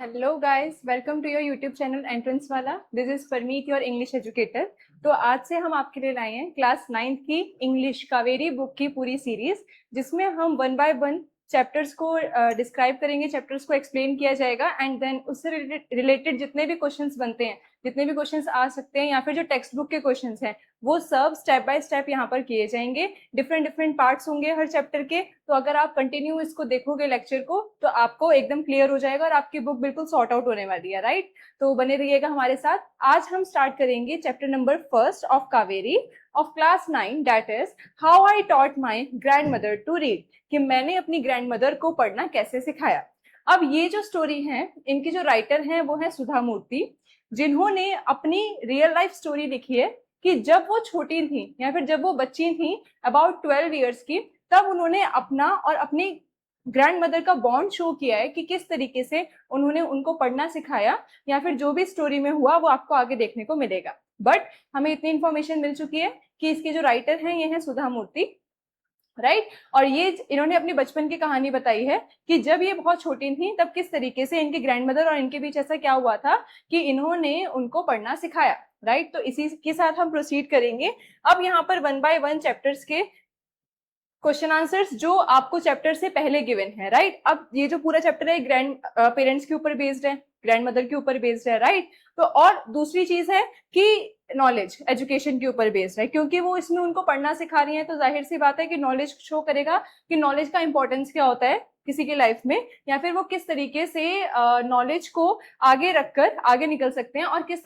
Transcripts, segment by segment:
Hello guys, welcome to your YouTube channel entrance वाला। This is Parmeet, your English educator. तो आज से हम आपके लिए लाए हैं क्लास 9th की इंग्लिश कावेरी बुक की पूरी सीरीज, जिसमें हम वन बाय वन चैप्टर्स को डिस्क्राइब करेंगे, चैप्टर्स को एक्सप्लेन किया जाएगा एंड देन उससे रिलेटेड जितने भी क्वेश्चंस बनते हैं, जितने भी क्वेश्चंस आ सकते हैं या फिर जो टेक्स्ट बुक के क्वेश्चंस हैं, वो सब स्टेप बाय स्टेप यहाँ पर किए जाएंगे। डिफरेंट डिफरेंट पार्ट्स होंगे हर चैप्टर के। तो अगर आप कंटिन्यू इसको देखोगे लेक्चर को, तो आपको एकदम क्लियर हो जाएगा और आपकी बुक बिल्कुल सॉर्ट आउट होने वाली है, राइट। तो बने रहिएगा हमारे साथ। आज हम स्टार्ट करेंगे chapter number first of Kaveri of class 9, that is how I taught my grandmother to read, कि मैंने अपनी ग्रैंड मदर को पढ़ना कैसे सिखाया। अब ये जो स्टोरी है, इनकी जो राइटर हैं वो है सुधा मूर्ति, जिन्होंने अपनी रियल लाइफ स्टोरी लिखी है कि जब वो छोटी थी या फिर जब वो बच्ची थी अबाउट 12 ईयर्स की, तब उन्होंने अपना और अपनी ग्रैंड मदर का बॉन्ड शो किया है कि किस तरीके से उन्होंने उनको पढ़ना सिखाया, या फिर जो भी स्टोरी में हुआ वो आपको आगे देखने को मिलेगा। बट हमें इतनी इन्फॉर्मेशन मिल चुकी है कि इसके जो राइटर हैं ये हैं सुधा मूर्ति, राइट। और ये इन्होंने अपनी बचपन की कहानी बताई है कि जब ये बहुत छोटी थी तब किस तरीके से इनकी ग्रैंडमदर और इनके बीच ऐसा क्या हुआ था कि इन्होंने उनको पढ़ना सिखाया, राइट। तो इसी के साथ हम प्रोसीड करेंगे। अब यहाँ पर वन बाय वन चैप्टर्स के क्वेश्चन आंसर्स जो आपको चैप्टर से पहले गिवन है, राइट। अब ये जो पूरा चैप्टर है ग्रैंड पेरेंट्स के ऊपर बेस्ड है, ग्रैंड मदर के ऊपर बेस्ड है, राइट। तो और दूसरी चीज है कि नॉलेज एजुकेशन के ऊपर बेस्ड है, क्योंकि वो इसमें उनको पढ़ना सिखा रही है, तो जाहिर सी बात है कि नॉलेज शो करेगा कि नॉलेज का इंपॉर्टेंस क्या होता है किसी की लाइफ में, या फिर वो किस तरीके से नॉलेज को आगे रखकर आगे निकल सकते हैं, और किस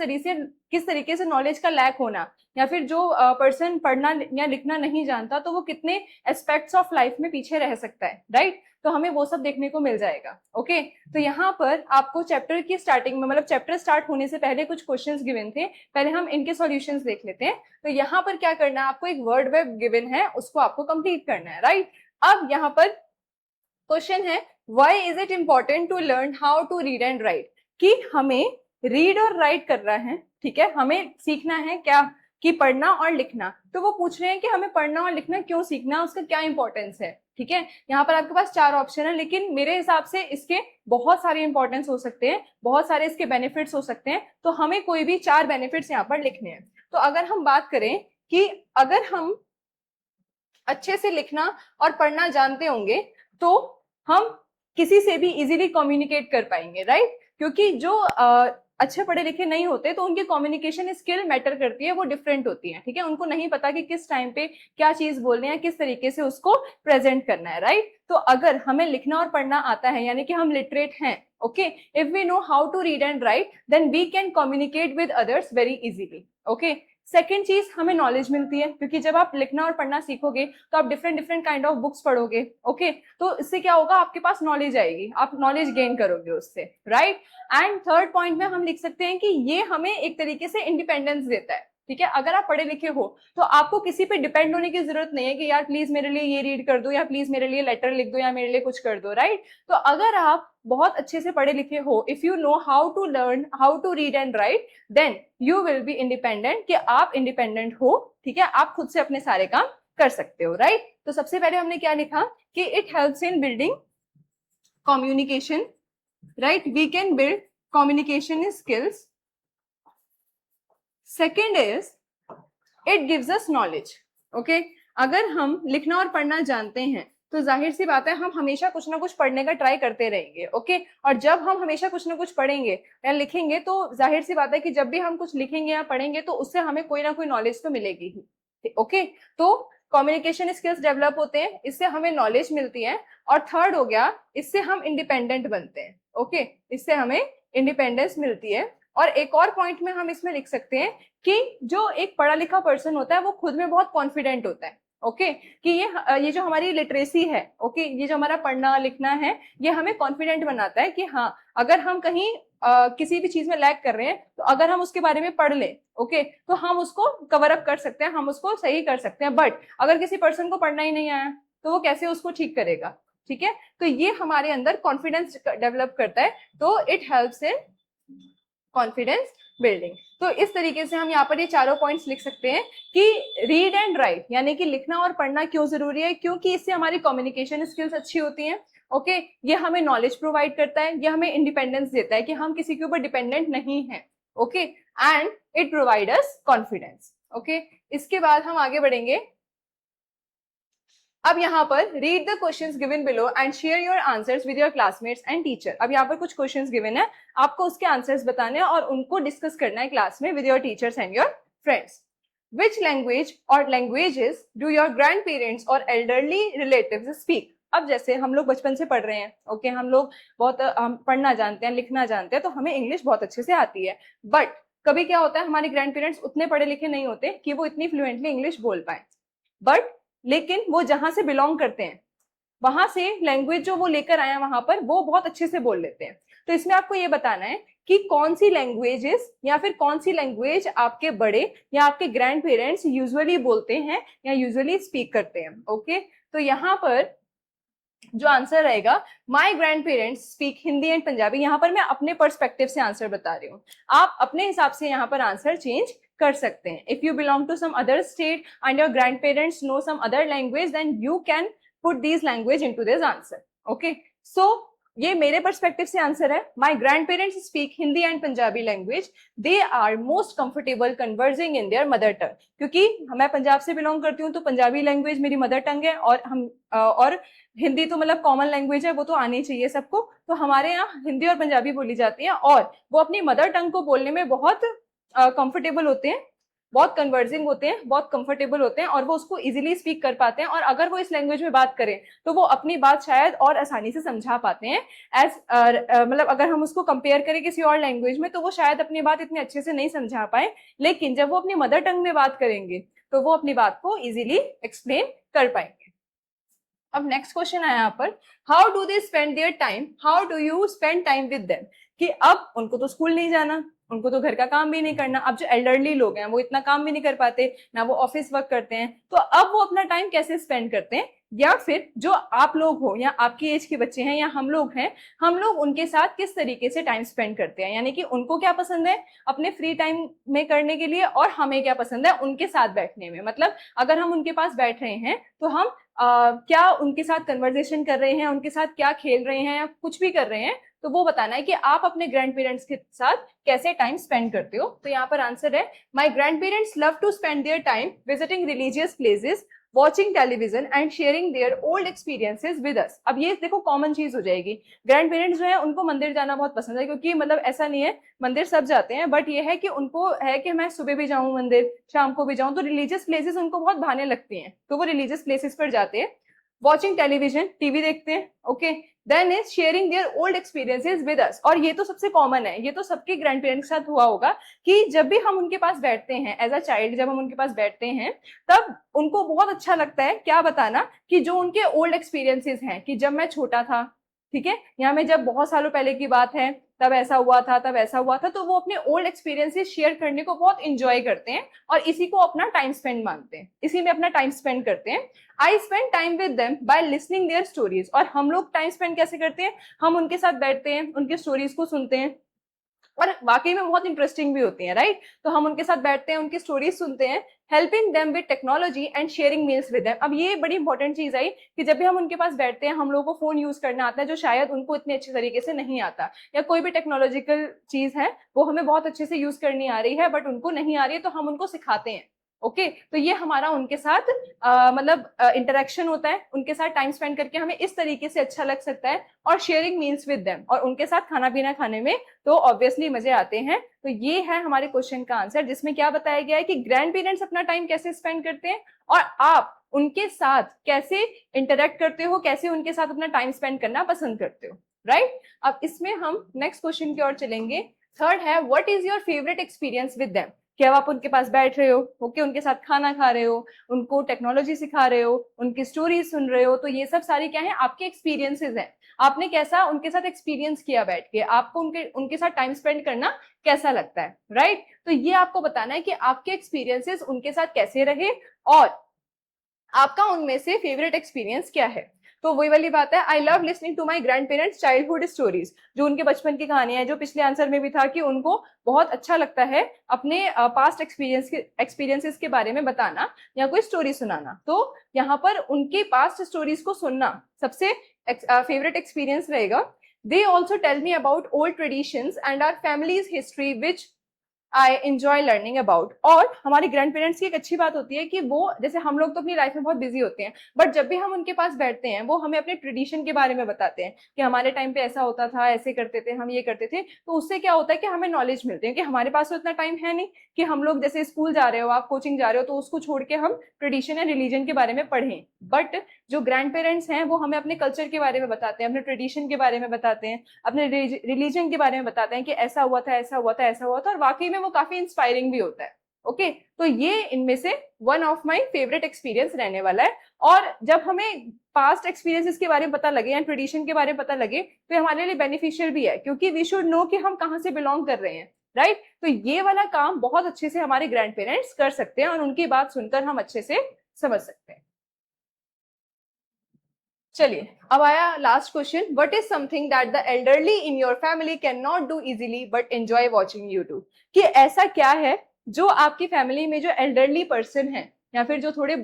तरीके से नॉलेज का लैक होना, या फिर जो पर्सन पढ़ना या लिखना नहीं जानता तो वो कितने एस्पेक्ट्स ऑफ लाइफ में पीछे रह सकता है, राइट। तो हमें वो सब देखने को मिल जाएगा। ओके, तो यहाँ पर आपको चैप्टर की स्टार्टिंग में, मतलब चैप्टर स्टार्ट होने से पहले कुछ क्वेश्चंस गिवन थे, पहले हम इनके सॉल्यूशंस देख लेते हैं। तो यहाँ पर क्या करना है, आपको एक वर्ड वेब गिवन है, उसको आपको कंप्लीट करना है, राइट। अब यहाँ पर क्वेश्चन है, why is it important to learn how to read and write, कि हमें रीड और राइट करना है, ठीक है, हमें सीखना है क्या कि पढ़ना और लिखना। तो वो पूछ रहे हैं कि हमें पढ़ना और लिखना क्यों सीखना, उसका क्या इंपॉर्टेंस है, ठीक है। यहाँ पर आपके पास 4 ऑप्शन है, लेकिन मेरे हिसाब से इसके बहुत सारे इंपॉर्टेंस हो सकते हैं, बहुत सारे इसके बेनिफिट्स हो सकते हैं। तो हमें कोई भी 4 बेनिफिट्स यहाँ पर लिखने हैं। तो अगर हम बात करें कि अगर हम अच्छे से लिखना और पढ़ना जानते होंगे तो हम किसी से भी इजीली कम्युनिकेट कर पाएंगे, राइट। क्योंकि जो अच्छे पढ़े लिखे नहीं होते तो उनकी कम्युनिकेशन स्किल मैटर करती है, वो डिफरेंट होती है, ठीक है। उनको नहीं पता कि किस टाइम पे क्या चीज बोलनी है, किस तरीके से उसको प्रेजेंट करना है, राइट। तो अगर हमें लिखना और पढ़ना आता है, यानी कि हम लिटरेट हैं, okay, if we know how to read and write, then we can communicate with others very easily, okay. Second चीज, हमें नॉलेज मिलती है, क्योंकि जब आप लिखना और पढ़ना सीखोगे तो आप different different kind of books पढ़ोगे, ओके। तो इससे क्या होगा, आपके पास नॉलेज आएगी, आप नॉलेज गेन करोगे उससे, राइट। एंड थर्ड पॉइंट में हम लिख सकते हैं कि ये हमें एक तरीके से इंडिपेंडेंस देता है, ठीक है। अगर आप पढ़े लिखे हो तो आपको किसी पे डिपेंड होने की जरूरत नहीं है कि यार प्लीज मेरे लिए ये रीड कर दो, या प्लीज मेरे लिए लेटर लिख दो, या मेरे लिए कुछ कर दो, राइट। तो अगर आप बहुत अच्छे से पढ़े लिखे हो, if you know how to learn how to read and write, then you will be independent, कि आप इंडिपेंडेंट हो, ठीक है, आप खुद से अपने सारे काम कर सकते हो, राइट। तो सबसे पहले हमने क्या लिखा कि it helps in building communication, right, we can build communication skills. Second is it gives us knowledge, okay. अगर हम लिखना और पढ़ना जानते हैं तो जाहिर सी बात है हम हमेशा कुछ ना कुछ पढ़ने का ट्राई करते रहेंगे, ओके। और जब हम हमेशा कुछ ना कुछ पढ़ेंगे या लिखेंगे तो जाहिर सी बात है कि जब भी हम कुछ लिखेंगे या पढ़ेंगे तो उससे हमें कोई ना कोई नॉलेज तो मिलेगी ही, ओके। तो कम्युनिकेशन स्किल्स डेवलप होते हैं, इससे हमें नॉलेज मिलती है। और थर्ड हो गया, इससे हम इंडिपेंडेंट बनते हैं, ओके, इससे हमें इंडिपेंडेंस मिलती है। और एक और पॉइंट में हम इसमें लिख सकते हैं कि जो एक पढ़ा लिखा पर्सन होता है वो खुद में बहुत कॉन्फिडेंट होता है, ओके, कि ये जो हमारी लिटरेसी है, ओके, ये जो हमारा पढ़ना लिखना है, ये हमें कॉन्फिडेंट बनाता है कि हाँ, अगर हम कहीं किसी भी चीज में लैग कर रहे हैं तो अगर हम उसके बारे में पढ़ लें, ओके, तो हम उसको कवर अप कर सकते हैं, हम उसको सही कर सकते हैं। बट अगर किसी पर्सन को पढ़ना ही नहीं आया तो वो कैसे उसको ठीक करेगा, ठीक है। तो ये हमारे अंदर कॉन्फिडेंस डेवलप करता है, तो it helps in confidence building. तो इस तरीके से हम यहाँ पर ये चारों पॉइंट्स लिख सकते हैं कि रीड एंड राइट, यानी कि लिखना और पढ़ना क्यों जरूरी है, क्योंकि इससे हमारी कम्युनिकेशन स्किल्स अच्छी होती हैं, ओके, ये हमें नॉलेज प्रोवाइड करता है, ये हमें इंडिपेंडेंस देता है कि हम किसी के ऊपर डिपेंडेंट नहीं हैं। Okay, and it provide us confidence. Okay, इसके बाद हम आगे बढ़ेंगे। अब यहाँ पर read the questions given below and share your answers with your classmates and teacher. अब यहाँ पर कुछ क्वेश्चंस गिवन है, आपको उसके आंसर्स बताने हैं और उनको डिस्कस करना है क्लास में with your teachers and your friends. Which language or languages do your grandparents or elderly relatives speak? अब जैसे हम लोग बचपन से पढ़ रहे हैं, ओके, हम लोग बहुत हम पढ़ना जानते हैं, लिखना जानते हैं, तो हमें इंग्लिश बहुत अच्छे से आती है। बट कभी क्या होता है, हमारे ग्रैंड पेरेंट्स उतने पढ़े लिखे नहीं होते कि वो इतनी फ्लुएंटली इंग्लिश बोल पाए। बट लेकिन वो जहां से बिलोंग करते हैं, वहां से लैंग्वेज जो वो लेकर आए हैं वहां पर, वो बहुत अच्छे से बोल लेते हैं। तो इसमें आपको ये बताना है कि कौन सी लैंग्वेजेस या फिर कौन सी लैंग्वेज आपके बड़े या आपके ग्रैंड पेरेंट्स यूजुअली बोलते हैं या यूजुअली स्पीक करते हैं। ओके, तो यहाँ पर जो आंसर रहेगा, माई grand parents speak Hindi and Punjabi. यहाँ पर मैं अपने पर्सपेक्टिव से आंसर बता रही हूँ, आप अपने हिसाब से यहाँ पर आंसर चेंज कर सकते हैं। If you belong to some other state and your grandparents know some other language, then you can put these language into this answer. Okay, so ये मेरे पर्सपेक्टिव से आंसर है। My grand parents speak Hindi and Punjabi language, they are most comfortable conversing in their mother tongue. क्योंकि मैं पंजाब से belong करती हूँ, तो पंजाबी लैंग्वेज मेरी मदर टंग है, और हम और हिंदी तो मतलब कॉमन लैंग्वेज है, वो तो आनी चाहिए सबको। तो हमारे यहाँ हिंदी और पंजाबी बोली जाती है, और वो अपनी मदर टंग को बोलने में बहुत कंफर्टेबल होते हैं, बहुत कन्वर्जिंग होते हैं, बहुत कंफर्टेबल होते हैं, और वो उसको इजीली स्पीक कर पाते हैं। और अगर वो इस लैंग्वेज में बात करें तो वो अपनी बात शायद और आसानी से समझा पाते हैं। एज मतलब अगर हम उसको कंपेयर करें किसी और लैंग्वेज में, तो वो शायद अपनी बात इतने अच्छे से नहीं समझा पाए, लेकिन जब वो अपनी मदर टंग में बात करेंगे तो वो अपनी बात को इजीली एक्सप्लेन कर पाएंगे। अब नेक्स्ट क्वेश्चन है यहाँ पर, how do they spend their time, how do you spend time with them. कि अब उनको तो स्कूल नहीं जाना, उनको तो घर का काम भी नहीं करना। अब जो एल्डरली लोग हैं वो इतना काम भी नहीं कर पाते, ना वो ऑफिस वर्क करते हैं, तो अब वो अपना टाइम कैसे स्पेंड करते हैं। या फिर जो आप लोग हो या आपकी एज के बच्चे हैं या हम लोग हैं, हम लोग उनके साथ किस तरीके से टाइम स्पेंड करते हैं। यानी कि उनको क्या पसंद है अपने फ्री टाइम में करने के लिए, और हमें क्या पसंद है उनके साथ बैठने में। मतलब अगर हम उनके पास बैठ रहे हैं तो हम क्या उनके साथ कन्वर्सेशन कर रहे हैं, उनके साथ क्या खेल रहे हैं या कुछ भी कर रहे हैं, तो वो बताना है कि आप अपने ग्रैंड पेरेंट्स के साथ कैसे टाइम स्पेंड करते हो। तो यहाँ पर आंसर है, my grand parents love to spend their time visiting religious places, watching television and sharing their old experiences with us. अब ये देखो कॉमन चीज हो जाएगी, ग्रैंड पेरेंट्स जो है उनको मंदिर जाना बहुत पसंद है, क्योंकि मतलब ऐसा नहीं है मंदिर सब जाते हैं, बट ये है कि उनको है कि मैं सुबह भी जाऊं मंदिर, शाम को भी जाऊं, तो रिलीजियस प्लेसेस उनको बहुत भाने लगती हैं, तो वो रिलीजियस प्लेसेस पर जाते हैं। वॉचिंग टेलीविजन, टीवी देखते हैं। Okay, then is sharing their old experiences with us. और ये तो सबसे कॉमन है, ये तो सबके ग्रैंड पेरेंट्स के साथ हुआ होगा कि जब भी हम उनके पास बैठते हैं एज अ चाइल्ड, जब हम उनके पास बैठते हैं तब उनको बहुत अच्छा लगता है क्या बताना, कि जो उनके ओल्ड एक्सपीरियंसेस हैं, कि जब मैं छोटा था, ठीक है, यहाँ में जब बहुत सालों पहले की बात है, तब ऐसा हुआ था, तब ऐसा हुआ था, तो वो अपने ओल्ड एक्सपीरियंसेस शेयर करने को बहुत इंजॉय करते हैं और इसी को अपना टाइम स्पेंड मानते हैं, इसी में अपना टाइम स्पेंड करते हैं। I spend time with them by listening their stories. और हम लोग टाइम स्पेंड कैसे करते हैं, हम उनके साथ बैठते हैं, उनके स्टोरीज को सुनते हैं, और वाकई में बहुत इंटरेस्टिंग भी होती है, राइट। तो हम उनके साथ बैठते हैं, उनकी स्टोरीज सुनते हैं। Helping them with technology and sharing meals with them. अब ये बड़ी इंपॉर्टेंट चीज आई कि जब भी हम उनके पास बैठते हैं, हम लोगों को फोन यूज करना आता है जो शायद उनको इतने अच्छे तरीके से नहीं आता, या कोई भी टेक्नोलॉजिकल चीज है वो हमें बहुत अच्छे से यूज करनी आ रही है बट उनको नहीं आ रही है, तो हम उनको सिखाते हैं। ओके, तो ये हमारा उनके साथ मतलब इंटरेक्शन होता है, उनके साथ टाइम स्पेंड करके हमें इस तरीके से अच्छा लग सकता है। और शेयरिंग मील्स विद देम, और उनके साथ खाना पीना खाने में तो ऑब्वियसली मजे आते हैं। तो ये है हमारे क्वेश्चन का आंसर, जिसमें क्या बताया गया है कि ग्रैंड पेरेंट्स अपना टाइम कैसे स्पेंड करते हैं और आप उनके साथ कैसे इंटरेक्ट करते हो, कैसे उनके साथ अपना टाइम स्पेंड करना पसंद करते हो, राइट। अब इसमें हम नेक्स्ट क्वेश्चन की ओर चलेंगे। थर्ड है, what is your favourite experience with them. क्या आप उनके पास बैठ रहे हो, ओके, उनके साथ खाना खा रहे हो, उनको टेक्नोलॉजी सिखा रहे हो, उनकी स्टोरी सुन रहे हो, तो ये सब सारी क्या है, आपके एक्सपीरियंसेस हैं। आपने कैसा उनके साथ एक्सपीरियंस किया बैठ के, आपको उनके साथ टाइम स्पेंड करना कैसा लगता है, राइट। तो ये आपको बताना है कि आपके एक्सपीरियंसेस उनके साथ कैसे रहे और आपका उनमें से फेवरेट एक्सपीरियंस क्या है। तो वही वाली बात है, I love listening to my grand parents childhood stories, जो उनके बचपन की कहानियां है, जो पिछले आंसर में भी था कि उनको बहुत अच्छा लगता है अपने पास्ट एक्सपीरियंसेस के बारे में बताना या कोई स्टोरी सुनाना। तो यहाँ पर उनके पास्ट स्टोरीज को सुनना सबसे फेवरेट एक्सपीरियंस रहेगा। They also tell me about old traditions and our families history which I enjoy learning about. और हमारे ग्रैंड पेरेंट्स की एक अच्छी बात होती है कि वो, जैसे हम लोग तो अपनी लाइफ में बहुत बिजी होते हैं, बट जब भी हम उनके पास बैठते हैं वो हमें अपने ट्रेडिशन के बारे में बताते हैं कि हमारे टाइम पे ऐसा होता था, ऐसे करते थे, हम ये करते थे। तो उससे क्या होता है कि हमें नॉलेज मिलती है कि हमारे पास तो इतना टाइम है नहीं कि हम लोग जैसे स्कूल जा रहे हो, आप कोचिंग जा रहे हो, तो उसको छोड़ के हम ट्रेडिशन या रिलीजन के बारे में पढ़ें। बट जो ग्रैंड पेरेंट्स हैं वो हमें अपने कल्चर के बारे में बताते हैं, अपने ट्रेडिशन के बारे में बताते हैं, अपने रिलीजन के बारे में बताते हैं कि ऐसा हुआ था, ऐसा हुआ था, ऐसा हुआ था, और वाकई में वो काफी इंस्पायरिंग भी होता है। ओके, तो ये इनमें से one of my favourite experience रहने वाला है। और जब हमें पास्ट एक्सपीरियंसेस के बारे में पता लगे या ट्रेडिशन के बारे में पता लगे तो हमारे लिए बेनिफिशियल भी है, क्योंकि वी शुड नो कि हम कहाँ से बिलोंग कर रहे हैं, राइट। तो ये वाला काम बहुत अच्छे से हमारे ग्रैंड पेरेंट्स कर सकते हैं और उनकी बात सुनकर हम अच्छे से समझ सकते हैं। चलिए, अब आया last question, what is something that the elderly in your family can not do easily but enjoy watching you do. कि ऐसा क्या है जो आपकी फैमिली में जो एल्डरली पर्सन है या फिर जो थोड़े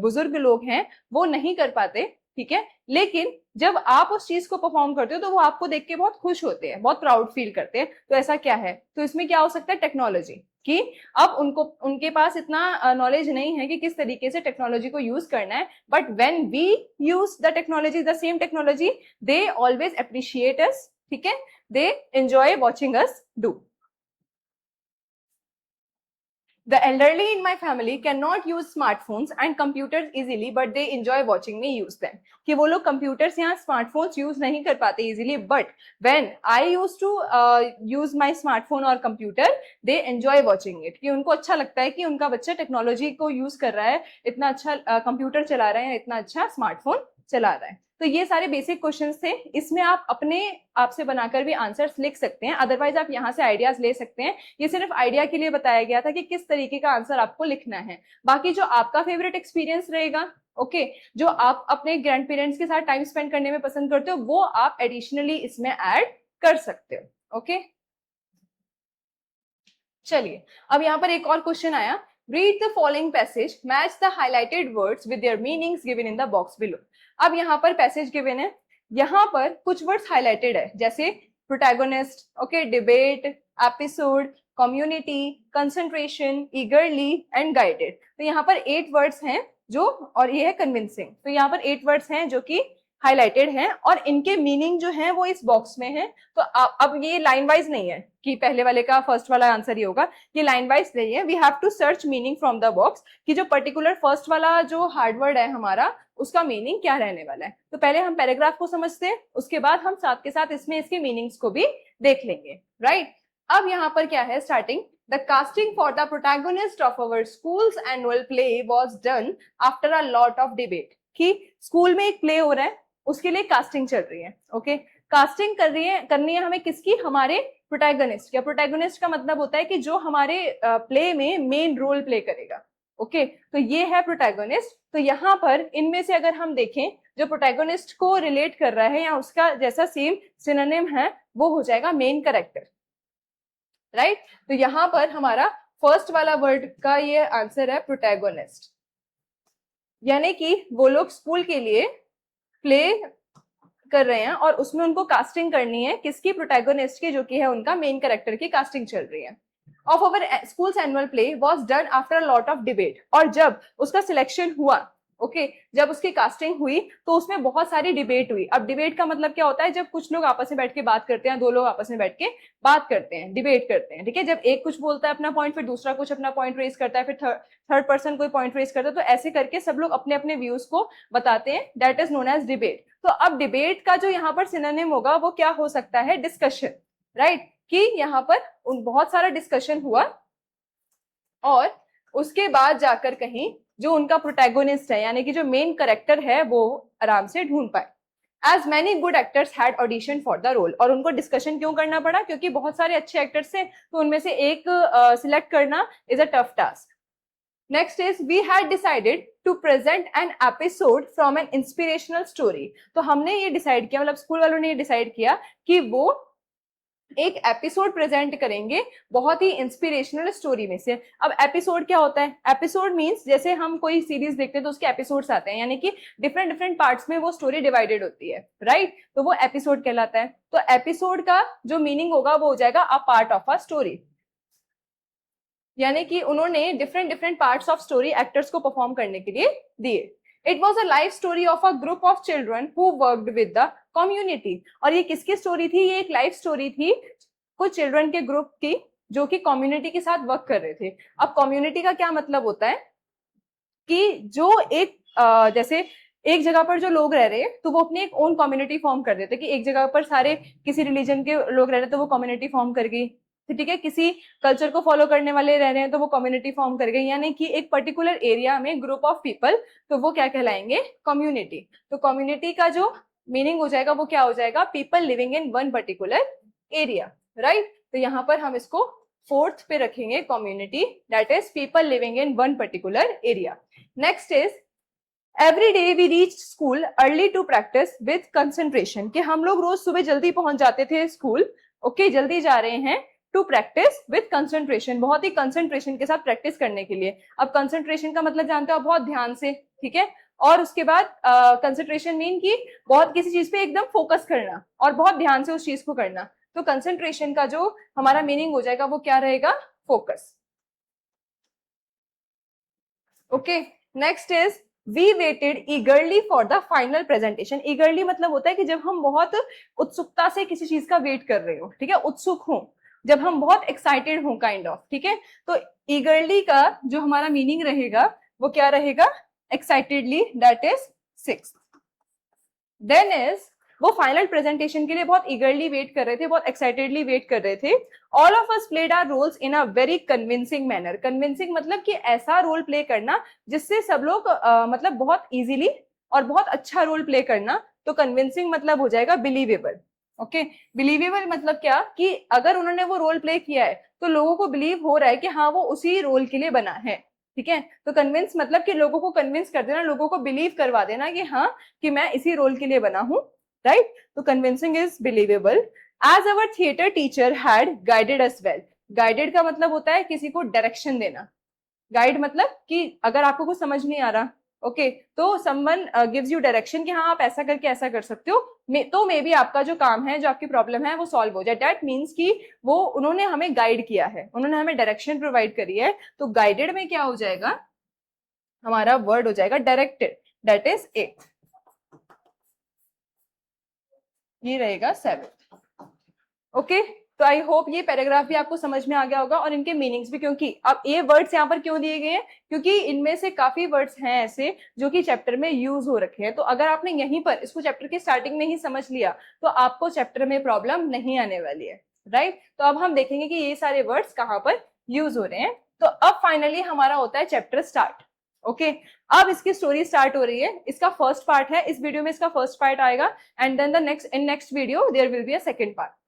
बुजुर्ग लोग हैं वो नहीं कर पाते, ठीक है, लेकिन जब आप उस चीज को परफॉर्म करते हो तो वो आपको देख के बहुत खुश होते हैं, बहुत प्राउड फील करते हैं। तो ऐसा क्या है? तो इसमें क्या हो सकता है? टेक्नोलॉजी। कि अब उनको, उनके पास इतना नॉलेज नहीं है कि किस तरीके से टेक्नोलॉजी को यूज करना है, but when we use the technology, the same technology, they always appreciate us, ठीक है, they enjoy watching us do. The elderly in my family cannot use smartphones and computers easily, but they enjoy watching me use them. कि वो लोग computers या smartphones use नहीं कर पाते easily, but when I used to use my smartphone or computer, they enjoy watching it. कि उनको अच्छा लगता है कि उनका बच्चा टेक्नोलॉजी को यूज कर रहा है, इतना अच्छा कंप्यूटर चला रहा है, इतना अच्छा स्मार्टफोन चला रहा है। तो ये सारे बेसिक क्वेश्चंस थे, इसमें आप अपने आप से बनाकर भी आंसर्स लिख सकते हैं, अदरवाइज आप यहाँ से आइडियाज ले सकते हैं। ये सिर्फ आइडिया के लिए बताया गया था कि किस तरीके का आंसर आपको लिखना है। बाकी जो आपका फेवरेट एक्सपीरियंस रहेगा, ओके, जो आप अपने ग्रैंड पेरेंट्स के साथ टाइम स्पेंड करने में पसंद करते हो, वो आप एडिशनली इसमें ऐड कर सकते हो। ओके, चलिए, अब यहाँ पर एक और क्वेश्चन आया, read the following passage, match the highlighted words with their meanings given in the box below. अब यहाँ पर पैसेज गिवन है, यहाँ पर कुछ वर्ड्स हाईलाइटेड है, जैसे protagonist, okay, debate, episode, community, concentration, ईगरली and guided. तो यहाँ पर 8 वर्ड्स हैं जो, और ये है कन्विंसिंग। तो यहाँ पर 8 वर्ड्स हैं जो कि हाईलाइटेड हैं और इनके मीनिंग जो है वो इस बॉक्स में है। तो अब ये लाइन वाइज नहीं है कि पहले वाले का फर्स्ट वाला आंसर ही होगा, ये लाइन वाइज नहीं है। We have to search meaning from the box कि जो पर्टिकुलर फर्स्ट वाला जो हार्ड वर्ड है हमारा, उसका मीनिंग क्या रहने वाला है। तो पहले हम पैराग्राफ को समझते हैं, उसके बाद हम साथ के साथ इसमें इसके मीनिंग्स को भी देख लेंगे, राइट। अब यहाँ पर क्या है starting, The casting for the protagonist of our school's annual play was done after a lot of debate. कि स्कूल में एक प्ले हो रहा है, उसके लिए कास्टिंग चल रही है, ओके। कास्टिंग करनी है हमें किसकी? हमारे प्रोटैगनिस्ट। या प्रोटैगनिस्ट का मतलब होता है कि जो हमारे प्ले में मेन रोल प्ले करेगा, ओके। तो ये है प्रोटैगनिस्ट। तो यहाँ पर इनमें से अगर हम देखें, जो प्रोटैगनिस्ट को रिलेट कर रहा है या उसका जैसा सेम सिनोनिम है, वो हो जाएगा मेन कैरेक्टर, राइट। तो यहाँ पर हमारा फर्स्ट वाला वर्ड का ये आंसर है प्रोटैगोनिस्ट, यानी कि वो लोग स्कूल के लिए प्ले कर रहे हैं और उसमें उनको कास्टिंग करनी है किसकी? प्रोटैगोनिस्ट की, जो कि है उनका मेन कैरेक्टर की कास्टिंग चल रही है। Of our schools annual play was done after a lot of debate. और जब उसका सिलेक्शन हुआ, ओके, जब उसकी कास्टिंग हुई तो उसमें बहुत सारी डिबेट हुई। अब डिबेट का मतलब क्या होता है? जब कुछ लोग आपस में बैठ के बात करते हैं, 2 लोग आपस में बैठ के बात करते हैं, डिबेट करते हैं, ठीक है। जब एक कुछ बोलता है अपना पॉइंट, फिर दूसरा कुछ अपना पॉइंट रेज करता है, फिर थर्ड पर्सन कोई पॉइंट रेज करता है, तो ऐसे करके सब लोग अपने अपने व्यूज को बताते हैं, that is known as debate. तो अब डिबेट का जो यहाँ पर सिनोनिम होगा वो क्या हो सकता है? Discussion, right. कि यहाँ पर बहुत सारा डिस्कशन हुआ और उसके बाद जाकर कहीं जो उनका प्रोटैगोनिस्ट है, यानी कि जो मेन कैरेक्टर है, वो आराम से ढूंढ पाए। As many good actors had auditioned for the role। और उनको डिस्कशन क्यों करना पड़ा? क्योंकि बहुत सारे अच्छे एक्टर्स थे, तो उनमें से एक सिलेक्ट करना is a tough task. Next is we had decided to present an episode from an inspirational story. तो हमने ये डिसाइड किया, मतलब स्कूल वालों ने ये डिसाइड किया कि वो एक एपिसोड प्रेजेंट करेंगे बहुत ही इंस्पिरेशनल स्टोरी में से। अब एपिसोड क्या होता है? एपिसोड मींस जैसे हम कोई सीरीज देखते हैं तो उसके एपिसोड्स आते हैं, यानी कि डिफरेंट डिफरेंट पार्ट्स में वो स्टोरी डिवाइडेड होती है, राइट? तो वो एपिसोड कहलाता है। तो एपिसोड का जो मीनिंग होगा वो हो जाएगा a part of a story, यानी कि उन्होंने different different parts of story actors को परफॉर्म करने के लिए दिए। It was a life story of a group of children who worked with the community. और ये किसकी स्टोरी थी? ये एक लाइफ स्टोरी थी कुछ चिल्ड्रन के ग्रुप की जो कि कम्युनिटी के साथ वर्क कर रहे थे। अब कम्युनिटी का क्या मतलब होता है कि जो एक जैसे एक जगह पर जो लोग रह रहे हैं तो वो अपनी एक ओन कम्युनिटी फॉर्म कर देते कि एक जगह पर सारे किसी रिलीजन के लोग रह रहे हैं तो वो कम्युनिटी फॉर्म कर गई, ठीक है। किसी कल्चर को फॉलो करने वाले रह रहे हैं तो वो कम्युनिटी फॉर्म कर गई, यानी कि एक पर्टिकुलर एरिया में ग्रुप ऑफ पीपल, तो वो क्या कहलाएंगे? कम्युनिटी। तो कम्युनिटी का जो मीनिंग हो जाएगा वो क्या हो जाएगा? People living in one particular area, right? तो यहाँ पर हम इसको फोर्थ पे रखेंगे, community, that is people living in one particular area. Next is every day we reach school early to practise with concentration, कि हम लोग रोज सुबह जल्दी पहुंच जाते थे स्कूल, ओके, जल्दी जा रहे हैं, टू प्रैक्टिस विद कंसंट्रेशन, बहुत ही कंसंट्रेशन के साथ प्रैक्टिस करने के लिए। अब कंसंट्रेशन का मतलब जानते हो आप, बहुत ध्यान से, ठीक है। और उसके बाद कंसंट्रेशन मीन कि बहुत किसी चीज पे एकदम फोकस करना और बहुत ध्यान से उस चीज को करना। तो कंसंट्रेशन का जो हमारा मीनिंग हो जाएगा वो क्या रहेगा? Focus, okay. Next is we waited eagerly for the final presentation. Eagerly मतलब होता है कि जब हम बहुत उत्सुकता से किसी चीज का वेट कर रहे हो, ठीक है, उत्सुक हो, जब हम बहुत एक्साइटेड हो, काइंड ऑफ, ठीक है। तो ईगरली का जो हमारा मीनिंग रहेगा वो क्या रहेगा? Excitedly, that is 6। Then is वो फाइनल प्रेजेंटेशन के लिए बहुत ईगरली वेट कर रहे थे, बहुत एक्साइटेडली वेट कर रहे थे। All of us played our roles in a very convincing manner. Convincing मतलब कि ऐसा रोल प्ले करना जिससे सब लोग मतलब बहुत इजीली और बहुत अच्छा रोल प्ले करना। तो कन्विंसिंग मतलब हो जाएगा बिलीवेबल, ओके। बिलीवेबल मतलब क्या कि अगर उन्होंने वो रोल प्ले किया है तो लोगों को बिलीव हो रहा है कि हाँ वो उसी रोल के लिए बना है, ठीक है। तो कन्विंस मतलब कि लोगों को कन्विंस कर देना, लोगों को बिलीव करवा देना कि हाँ कि मैं इसी रोल के लिए बना हूं, राइट? तो convincing is believable. As our theatre teacher had guided us well. Guided का मतलब होता है किसी को डायरेक्शन देना। गाइड मतलब कि अगर आपको कुछ समझ नहीं आ रहा, ओके, तो समवन गिव्स यू डायरेक्शन कि हाँ आप ऐसा करके ऐसा कर सकते हो, तो मे बी आपका जो काम है, जो आपकी प्रॉब्लम है वो सॉल्व हो जाए। दैट मीन्स कि वो उन्होंने हमें गाइड किया है, उन्होंने हमें डायरेक्शन प्रोवाइड करी है। तो गाइडेड में क्या हो जाएगा? हमारा वर्ड हो जाएगा डायरेक्टेड, दैट इज 8। ये रहेगा 7, ओके। तो आई होप ये पैराग्राफ भी आपको समझ में आ गया होगा और इनके मीनिंग्स भी, क्योंकि अब ये वर्ड्स यहाँ पर क्यों दिए गए हैं? क्योंकि इनमें से काफी वर्ड्स हैं ऐसे जो कि चैप्टर में यूज हो रखे हैं। तो अगर आपने यहीं पर इसको चैप्टर के स्टार्टिंग में ही समझ लिया तो आपको चैप्टर में प्रॉब्लम नहीं आने वाली है, राइट? तो अब हम देखेंगे कि ये सारे वर्ड्स कहाँ पर यूज हो रहे हैं। तो अब फाइनली हमारा होता है चैप्टर स्टार्ट, ओके। अब इसकी स्टोरी स्टार्ट हो रही है, इसका फर्स्ट पार्ट है, इस वीडियो में इसका फर्स्ट पार्ट आएगा and then the next video there will be a second part.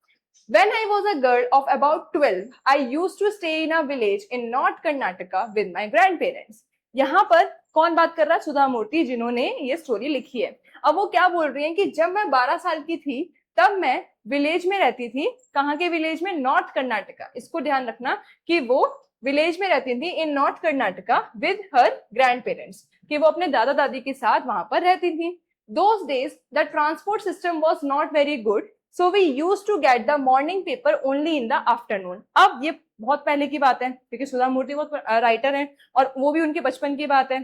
When I was a girl of about 12, I used to stay in a village in North Karnataka with my grandparents. यहाँ पर कौन बात कर रहा है? सुधा मूर्ति, जिन्होंने ये story लिखी है। अब वो क्या बोल रही हैं कि जब मैं 12 साल की थी तब मैं विलेज में रहती थी। कहाँ के विलेज में? नॉर्थ कर्नाटका। इसको ध्यान रखना कि वो विलेज में रहती थी in north Karnataka with her grandparents, कि वो अपने दादा दादी के साथ वहां पर रहती थी। Those days the transport system was not very good, so we used to get the morning paper only in the afternoon. अब ये बहुत पहले की बात है क्योंकि सुधा मूर्ति बहुत राइटर हैं और वो भी उनके बचपन की बात है,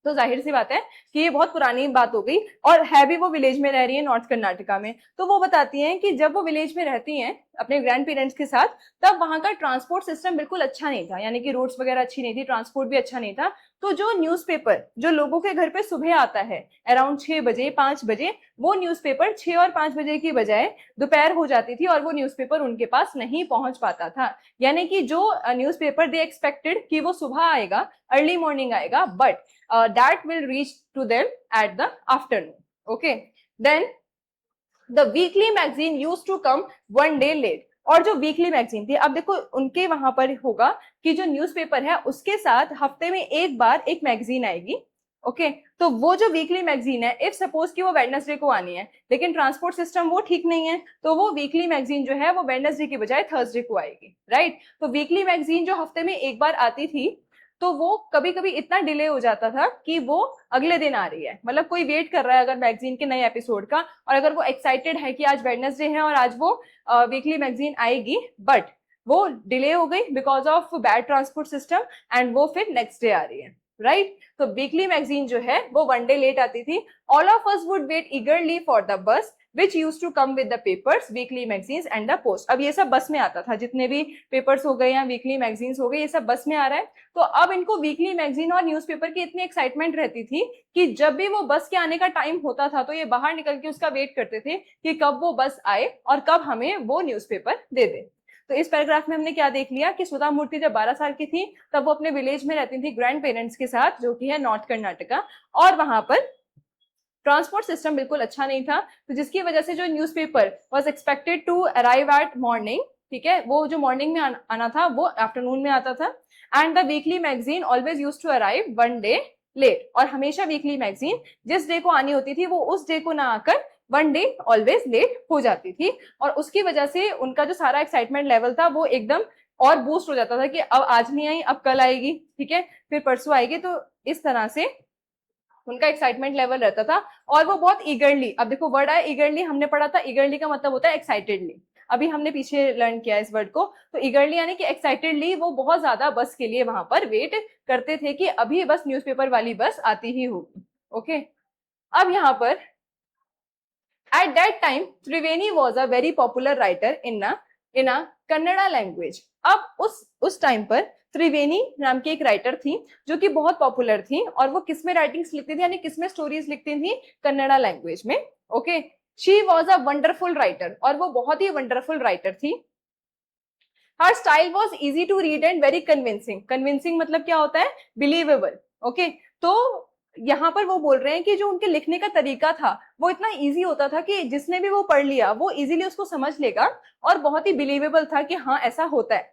तो जाहिर सी बात है कि ये बहुत पुरानी बात हो गई। और है भी वो विलेज में रह रही है नॉर्थ कर्नाटका में। तो वो बताती हैं कि जब वो विलेज में रहती हैं अपने ग्रैंड पेरेंट्स के साथ, तब वहां का ट्रांसपोर्ट सिस्टम बिल्कुल अच्छा नहीं था, यानी कि रोड्स वगैरह अच्छी नहीं थी, ट्रांसपोर्ट भी अच्छा नहीं था। तो जो न्यूज़पेपर जो लोगों के घर पे सुबह आता है अराउंड 6 बजे 5 बजे, वो न्यूज़पेपर 6 और 5 बजे की बजाय दोपहर हो जाती थी और वो न्यूज़पेपर उनके पास नहीं पहुंच पाता था। यानी कि जो न्यूज़पेपर दे एक्सपेक्टेड कि वो सुबह आएगा, अर्ली मॉर्निंग आएगा, but that will reach to them at the afternoon, okay. Then the weekly magazine used to come one day late. और जो वीकली मैगजीन थी, अब देखो उनके वहां पर होगा कि जो न्यूज़पेपर है उसके साथ हफ्ते में एक बार एक मैगजीन आएगी। ओके, तो वो जो वीकली मैगजीन है, इफ सपोज कि वो वेडनेसडे को आनी है, लेकिन ट्रांसपोर्ट सिस्टम वो ठीक नहीं है, तो वो वीकली मैगजीन जो है वो वेडनेसडे की बजाय थर्सडे को आएगी, राइट। तो वीकली मैगजीन जो हफ्ते में एक बार आती थी, तो वो कभी कभी इतना डिले हो जाता था कि वो अगले दिन आ रही है, मतलब कोई वेट कर रहा है अगर मैगजीन के नए एपिसोड का, और अगर वो एक्साइटेड है कि आज वेडनेसडे है और आज वो वीकली मैगजीन आएगी, बट वो डिले हो गई because of bad transport system, and वो फिर नेक्स्ट डे आ रही है, राइट। तो वीकली मैगजीन जो है वो वन डे लेट आती थी। All of us would wait eagerly for the bus which used to come with the papers, weekly magazines and the post। अब ये सब बस में आता था, जितने भी पेपर्स हो गए या वीकली मैगजीन्स हो गए, ये सब बस में आ रहा है। तो अब इनको वीकली मैगजीन और न्यूज़पेपर की इतनी एक्साइटमेंट रहती थी कि जब भी वो बस के आने का टाइम होता था तो ये बाहर निकल के उसका वेट करते थे कि कब वो बस आए और कब हमें वो न्यूज़पेपर दे दे। तो इस पैराग्राफ में हमने क्या देख लिया कि सुधा मूर्ति जब 12 साल की थी तब वो अपने विलेज में रहती थी ग्रैंड पेरेंट्स के साथ, जो कि है नॉर्थ कर्नाटका, और वहां पर ट्रांसपोर्ट सिस्टम बिल्कुल अच्छा नहीं था, तो जिसकी वजह से जो newspaper was expected to arrive at morning, ठीक है, वो जो मॉर्निंग में आना था वो आफ्टरनून में आता था, and the weekly magazine always used to arrive one day late, और हमेशा वीकली मैगजीन जिस डे को आनी होती थी वो उस डे को ना आकर वन डे ऑलवेज लेट हो जाती थी, और उसकी वजह से उनका जो सारा एक्साइटमेंट लेवल था वो एकदम और बूस्ट हो जाता था कि अब आज नहीं आई, अब कल आएगी, ठीक है, फिर परसों आएगी। तो इस तरह से उनका एक्साइटमेंट लेवल रहता था, और वो बहुत ईगरली, अब देखो वर्ड आया ईगरली, हमने पढ़ा था ईगरली का मतलब होता है एक्साइटेडली, अभी हमने पीछे लर्न किया इस वर्ड को। तो ईगरली यानी कि एक्साइटेडली वो बहुत ज्यादा बस के लिए वहां पर वेट करते थे कि अभी बस न्यूज़पेपर वाली बस आती ही होगी। ओके, अब यहाँ पर eight that time Triveni was a very popular writer in a Kannada language. अब उस टाइम पर त्रिवेणी नाम की एक राइटर थी जो कि बहुत पॉपुलर थी, और वो किसमें राइटिंग्स लिखती थी, यानी किसमें स्टोरीज लिखती थी, कन्नड़ा लैंग्वेज में। Okay, she was a wonderful writer, और वो बहुत ही वंडरफुल राइटर थी। Her style was easy to read and very convincing. Convincing मतलब क्या होता है, बिलीवेबल। ओके, तो यहाँ पर वो बोल रहे हैं कि जो उनके लिखने का तरीका था वो इतना इजी होता था कि जिसने भी वो पढ़ लिया वो इजीली उसको समझ लेगा, और बहुत ही बिलीवेबल था कि हाँ ऐसा होता है,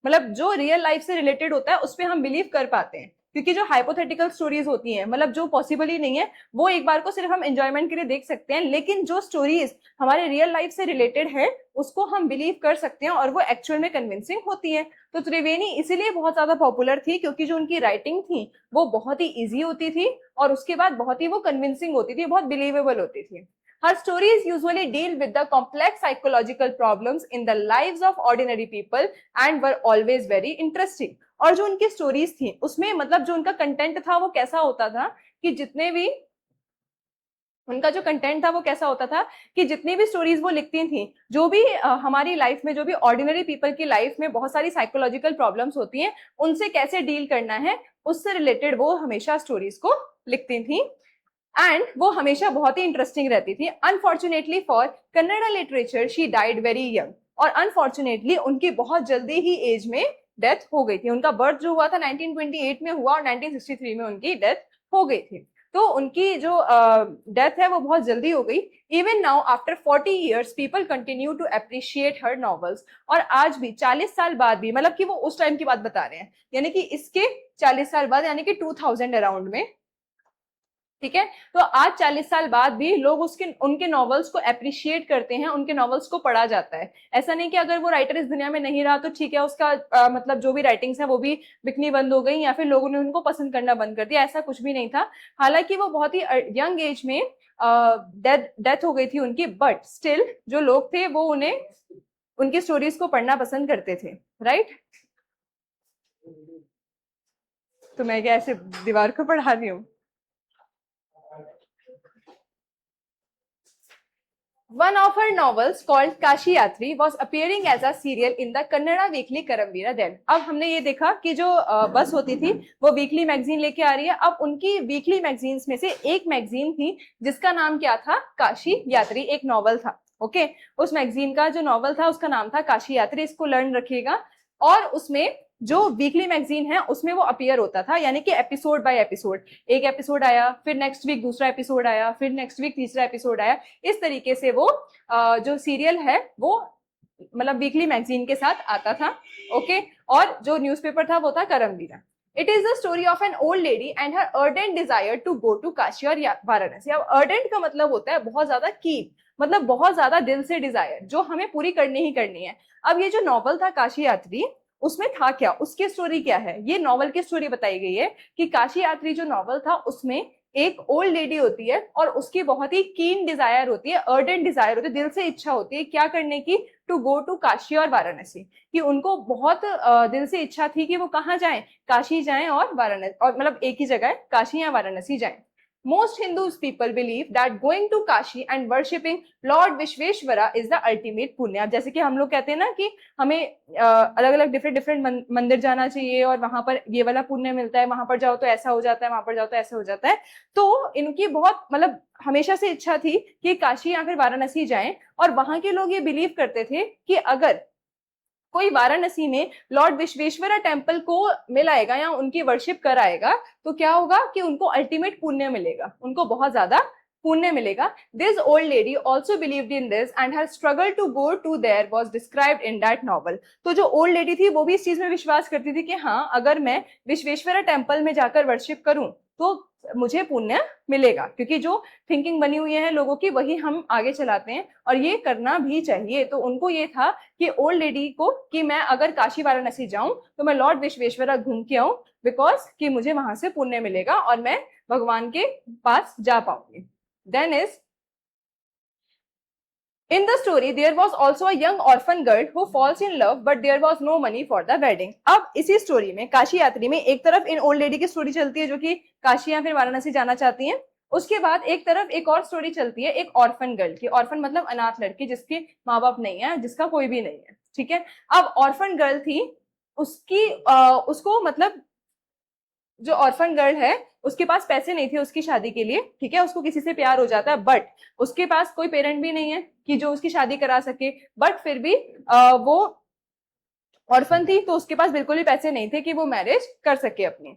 मतलब जो रियल लाइफ से रिलेटेड होता है उस पर हम बिलीव कर पाते हैं, क्योंकि जो हाइपोथेटिकल स्टोरीज होती हैं, मतलब जो पॉसिबल ही नहीं है, वो एक बार को सिर्फ हम एंजॉयमेंट के लिए देख सकते हैं, लेकिन जो स्टोरीज हमारे रियल लाइफ से रिलेटेड है उसको हम बिलीव कर सकते हैं और वो एक्चुअल में कन्विंसिंग होती है। तो त्रिवेणी इसीलिए बहुत ज्यादा पॉपुलर थी क्योंकि जो उनकी राइटिंग थी वो बहुत ही ईजी होती थी, और उसके बाद बहुत ही वो कन्विंसिंग होती थी, बहुत बिलीवेबल होती थी। Her stories usually deal with the complex psychological problems in the lives of ordinary people and were always very interesting। और जो उनकी स्टोरीज थी उसमें मतलब जो उनका कंटेंट था वो कैसा होता था कि जितने भी उनका जो कंटेंट था वो कैसा होता था कि जितनी भी स्टोरीज वो लिखती थी, जो भी हमारी लाइफ में, जो भी ऑर्डिनरी पीपल की लाइफ में बहुत सारी साइकोलॉजिकल प्रॉब्लम्स होती हैं, उनसे कैसे डील करना है उससे रिलेटेड वो हमेशा स्टोरीज को लिखती थी, एंड वो हमेशा बहुत ही इंटरेस्टिंग रहती थी। Unfortunately for Kannada literature she died very young, और अनफॉर्चुनेटली उनकी बहुत जल्दी ही एज में डेथ हो गई थी। उनका बर्थ जो हुआ था 1928 में हुआ और 1963 में उनकी डेथ हो गई थी। तो उनकी जो डेथ है वो बहुत जल्दी हो गई। Even now after 40 years people continue to appreciate her novels, और आज भी 40 साल बाद भी, मतलब कि वो उस टाइम की बात बता रहे हैं, यानी कि इसके 40 साल बाद, यानी कि 2000 अराउंड में, ठीक है, तो आज 40 साल बाद भी लोग उनके नॉवेल्स को अप्रिशिएट करते हैं, उनके नॉवेल्स को पढ़ा जाता है। ऐसा नहीं कि अगर वो राइटर इस दुनिया में नहीं रहा तो ठीक है, उसका मतलब जो भी राइटिंग्स है वो भी बिकनी बंद हो गई या फिर लोगों ने उनको पसंद करना बंद कर दिया, ऐसा कुछ भी नहीं था। हालांकि वो बहुत ही यंग एज में डेथ हो गई थी उनकी, बट स्टिल जो लोग थे वो उन्हें उनकी स्टोरीज को पढ़ना पसंद करते थे, राइट। तो मैं क्या ऐसे दीवार को पढ़ा रही हूँ। One of her novels called Kashi यात्री was appearing as a serial in the Kannada weekly Karmaveera then। अब हमने ये देखा कि जो बस होती थी वो वीकली मैगजीन लेके आ रही है। अब उनकी वीकली मैगजीन्स में से एक मैगजीन थी जिसका नाम क्या था, काशी यात्री, एक नॉवल था। ओके, उस मैगजीन का जो नॉवल था उसका नाम था काशी यात्री, इसको लर्न रखिएगा। और उसमें जो वीकली मैगजीन है उसमें वो अपीयर होता था, यानी कि एपिसोड बाय एपिसोड, एक एपिसोड आया, फिर नेक्स्ट वीक दूसरा एपिसोड आया, फिर नेक्स्ट वीक तीसरा एपिसोड आया, इस तरीके से वो जो सीरियल है वो मतलब वीकली मैगजीन के साथ आता था। ओके, और जो न्यूज़पेपर था वो था Karmaveera. It is the story of an old lady and her ardent desire to go to Kashi और वाराणसी। अब अर्डेंट का मतलब होता है बहुत ज्यादा कीप, मतलब बहुत ज्यादा दिल से डिजायर, जो हमें पूरी करनी ही करनी है। अब ये जो नॉवल था काशी यात्री, उसमें था क्या, उसकी स्टोरी क्या है, ये नॉवल की स्टोरी बताई गई है कि काशी यात्री जो नॉवल था उसमें एक ओल्ड लेडी होती है और उसकी बहुत ही कीन डिजायर होती है, अर्डेंट डिजायर होती है, दिल से इच्छा होती है क्या करने की, टू गो टू काशी और वाराणसी। कि उनको बहुत दिल से इच्छा थी कि वो कहाँ जाएं, काशी जाएं और वाराणसी, और मतलब एक ही जगह काशी या वाराणसी जाएं। Most Hindus people believe that going to Kashi and worshipping Lord Vishveshwara is the ultimate पुण्य। अब जैसे कि हम लोग कहते हैं ना कि हमें अलग अलग डिफरेंट डिफरेंट मंदिर जाना चाहिए और वहां पर ये वाला पुण्य मिलता है, वहां पर जाओ तो ऐसा हो जाता है, वहां पर जाओ तो ऐसा हो जाता है। तो इनकी बहुत मतलब हमेशा से इच्छा थी कि काशी या फिर वाराणसी जाएं, और वहां के लोग ये बिलीव करते थे कि अगर कोई वाराणसी में लॉर्ड विश्वेश्वरा टेम्पल को मिलाएगा या उनकी वर्शिप कराएगा तो क्या होगा कि उनको अल्टीमेट पुण्य मिलेगा, उनको बहुत ज्यादा पुण्य मिलेगा। This old lady also believed in this and her struggle to go to there was described in that novel. तो जो ओल्ड लेडी थी वो भी इस चीज में विश्वास करती थी कि हाँ, अगर मैं विश्वेश्वरा टेम्पल में जाकर वर्शिप करूं तो मुझे पुण्य मिलेगा, क्योंकि जो थिंकिंग बनी हुई है लोगों की वही हम आगे चलाते हैं और ये करना भी चाहिए। तो उनको ये था कि ओल्ड लेडी को कि मैं अगर काशी वाराणसी जाऊं तो मैं लॉर्ड विश्वेश्वरा घूम के आऊं, बिकॉज कि मुझे वहां से पुण्य मिलेगा और मैं भगवान के पास जा पाऊंगी। Then is in the story there was also a young orphan girl who falls in love but there was no money for the wedding। अब इसी स्टोरी में काशी यात्री में एक तरफ इन ओल्ड लेडी की स्टोरी चलती है जो कि काशी या फिर वाराणसी जाना चाहती हैं, उसके बाद एक तरफ एक और स्टोरी चलती है एक ऑर्फन गर्ल की। ऑर्फन मतलब अनाथ लड़की जिसके माँ बाप नहीं है, जिसका कोई भी नहीं है, ठीक है। अब ऑर्फन गर्ल थी, उसकी उसको मतलब जो ऑर्फन गर्ल है उसके पास पैसे नहीं थे उसकी शादी के लिए, ठीक है, उसको किसी से प्यार हो जाता है बट उसके पास कोई पेरेंट भी नहीं है कि जो उसकी शादी करा सके, बट फिर भी वो ऑर्फन थी तो उसके पास बिल्कुल भी पैसे नहीं थे कि वो मैरिज कर सके अपनी।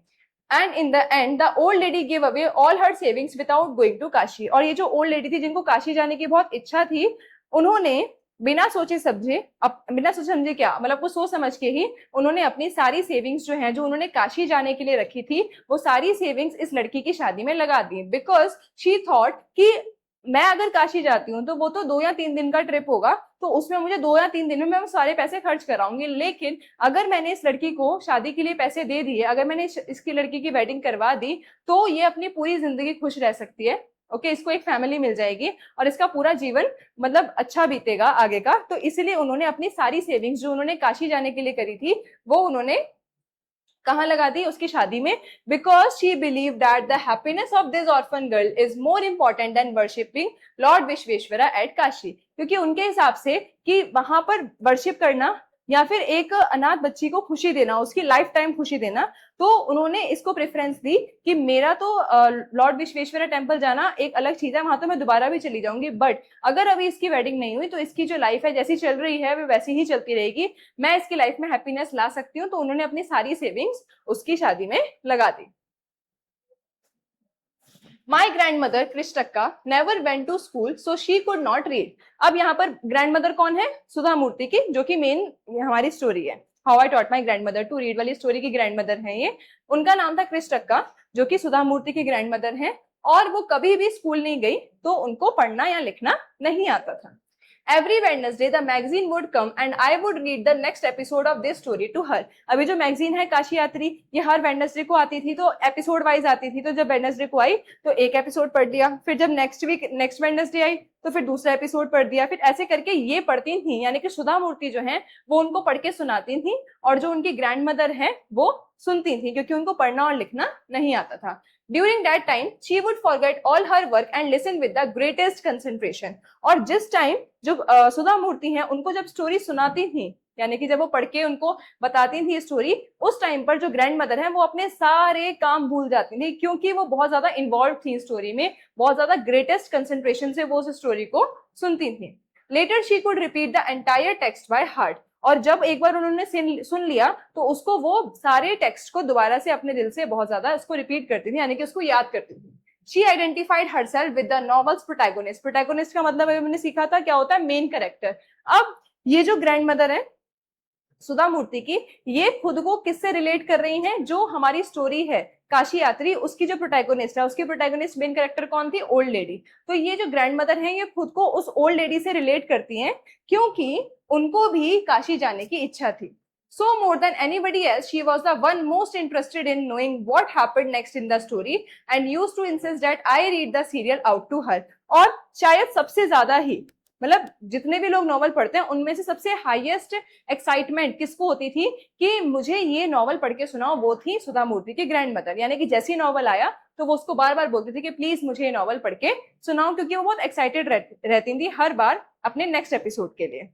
And in the end the old lady give away all her savings without going to Kashi. और ये जो ओल्ड लेडी थी जिनको काशी जाने की बहुत इच्छा थी, उन्होंने बिना सोचे समझे, बिना सोचे समझे क्या मतलब वो सोच समझ के ही उन्होंने अपनी सारी सेविंग्स जो है जो उन्होंने काशी जाने के लिए रखी थी वो सारी सेविंग्स इस लड़की की शादी में लगा दी, बिकॉज शी थॉट कि मैं अगर काशी जाती हूँ तो वो तो 2 या 3 दिन का ट्रिप होगा, तो उसमें मुझे 2 या 3 दिन में मैं वो सारे पैसे खर्च कराऊंगी। लेकिन अगर मैंने इस लड़की को शादी के लिए पैसे दे दिए, अगर मैंने इसकी लड़की की वेडिंग करवा दी तो ये अपनी पूरी जिंदगी खुश रह सकती है। ओके, इसको एक फैमिली मिल जाएगी और इसका पूरा जीवन मतलब अच्छा बीतेगा आगे का। तो इसीलिए उन्होंने अपनी सारी सेविंग्स जो उन्होंने काशी जाने के लिए करी थी वो उन्होंने कहाँ लगा दी, उसकी शादी में। Because she believe that the happiness of this orphan girl is more important than worshipping lord Vishweshwara at Kashi. क्योंकि उनके हिसाब से कि वहां पर वर्शिप करना या फिर एक अनाथ बच्ची को खुशी देना, उसकी लाइफ टाइम खुशी देना, तो उन्होंने इसको प्रेफरेंस दी कि मेरा तो लॉर्ड विश्वेश्वरा टेम्पल जाना एक अलग चीज है, वहां तो मैं दोबारा भी चली जाऊंगी, बट अगर अभी इसकी वेडिंग नहीं हुई तो इसकी जो लाइफ है जैसी चल रही है वो वैसी ही चलती रहेगी, मैं इसकी लाइफ में हैप्पीनेस ला सकती हूँ। तो उन्होंने अपनी सारी सेविंग्स उसकी शादी में लगा दी। My grandmother Kristakka never went to school so she could not read। अब यहाँ पर ग्रैंडमदर कौन है, सुधा मूर्ति की, जो कि मेन हमारी स्टोरी है। How I taught my grandmother to read वाली स्टोरी की ग्रैंडमदर है ये। उनका नाम था क्रिस्टक्का, जो कि सुधा मूर्ति की ग्रैंडमदर है, और वो कभी भी स्कूल नहीं गई तो उनको पढ़ना या लिखना नहीं आता था। Every Wednesday the magazine would come and I would read the next episode of this story to her। अभी जो मैगजीन है काशी यात्री ये हर वेडनेसडे को आती थी, तो एपिसोड वाइज आती थी, तो जब वेडनेसडे को आई तो एक एपिसोड पढ़ लिया, फिर जब नेक्स्ट वीक नेक्स्ट वेडनेसडे आई तो फिर दूसरा एपिसोड पढ़ दिया, फिर ऐसे करके ये पढ़ती थी। यानी कि सुधा मूर्ति जो है वो उनको पढ़ के सुनाती थी और जो उनकी ग्रैंड मदर है वो सुनती थी, क्योंकि उनको पढ़ना और लिखना नहीं आता था। During that time, she would forget all her work and listen with the greatest concentration। और जिस टाइम जो सुधा मूर्ति हैं उनको जब स्टोरी सुनाती थी, यानी कि जब वो पढ़ के उनको बताती थी स्टोरी, उस टाइम पर जो ग्रैंड मदर है वो अपने सारे काम भूल जाती थी, क्योंकि वो बहुत ज्यादा इन्वॉल्व थी स्टोरी में, बहुत ज्यादा ग्रेटेस्ट कंसेंट्रेशन से वो उस स्टोरी को सुनती थी। Later she could repeat the entire text by heart. और जब एक बार उन्होंने सुन लिया तो उसको वो सारे टेक्स्ट को दोबारा से अपने दिल से बहुत ज्यादा उसको रिपीट करती थी, यानी कि उसको याद करती थी। She identified herself with the novel's protagonist। protagonist का मतलब अभी मैंने सीखा था क्या होता है, मेन कैरेक्टर। अब ये जो ग्रैंड मदर है सुधा मूर्ति की, ये खुद को किससे रिलेट कर रही हैं? जो हमारी स्टोरी है काशी यात्री, उसकी जो प्रोटैगोनिस्ट है, उसकी प्रोटैगोनिस्ट मेन कैरेक्टर कौन थी? Old lady. तो ये जो ग्रैंड मदर है ये खुद को उस ओल्ड लेडी से रिलेट करती हैं, क्योंकि उनको भी काशी जाने की इच्छा थी। So more than anybody else, she was the one most interested in knowing what happened next in the story and used to insist that I read the serial out to her. और शायद सबसे ज्यादा ही, मतलब जितने भी लोग novel पढ़ते हैं उनमें से सबसे हाईएस्ट एक्साइटमेंट किसको होती थी कि मुझे ये नॉवल पढ़ के सुनाओ, वो थी सुधा मूर्ति की ग्रैंड मदर। यानी कि जैसे ही नॉवल आया तो वो उसको बार बार बोलती थी कि प्लीज मुझे ये नॉवल पढ़ के सुनाओ, क्योंकि वो बहुत एक्साइटेड रहती थी हर बार अपने नेक्स्ट एपिसोड के लिए।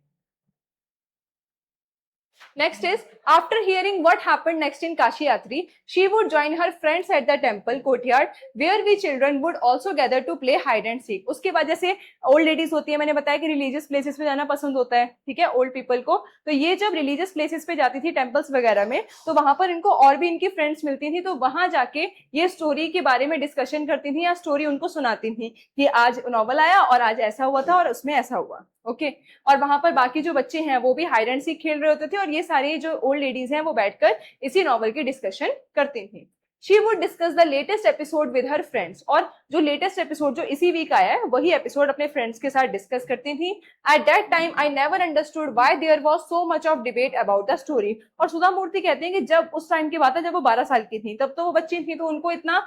Next is, after hearing what happened next in Kashi Yatri, she would join her friends at the temple courtyard, where we children would also gather to play hide and seek. उसके बाद जैसे old ladies होती है, मैंने बताया कि religious places पे जाना पसंद होता है, ठीक है, ओल्ड पीपल को। तो ये जब रिलीजियस प्लेसेस पे जाती थी, टेम्पल्स वगैरह में, तो वहां पर इनको और भी इनकी फ्रेंड्स मिलती थी, तो वहां जाके ये स्टोरी के बारे में डिस्कशन करती थी या स्टोरी उनको सुनाती थी कि आज नॉवल आया और आज ऐसा हुआ था और उसमें ऐसा हुआ। ओके और वहां पर बाकी जो बच्चे हैं वो भी हाइड एंड सीक खेल रहे होते थे, और ये सारी जो ओल्ड लेडीज हैं वो बैठकर इसी नॉवल की डिस्कशन करती थी। She would discuss the latest episode with her friends, और जो लेटेस्ट एपिसोड जो इसी वीक आया है वही एपिसोड अपने फ्रेंड्स के साथ डिस्कस करती थी। At that time I never understood why there was so much of debate about the story. और सुधा मूर्ति कहते हैं कि जब उस टाइम की बात है जब वो 12 साल की थी, तब तो वो बच्ची थी, तो उनको इतना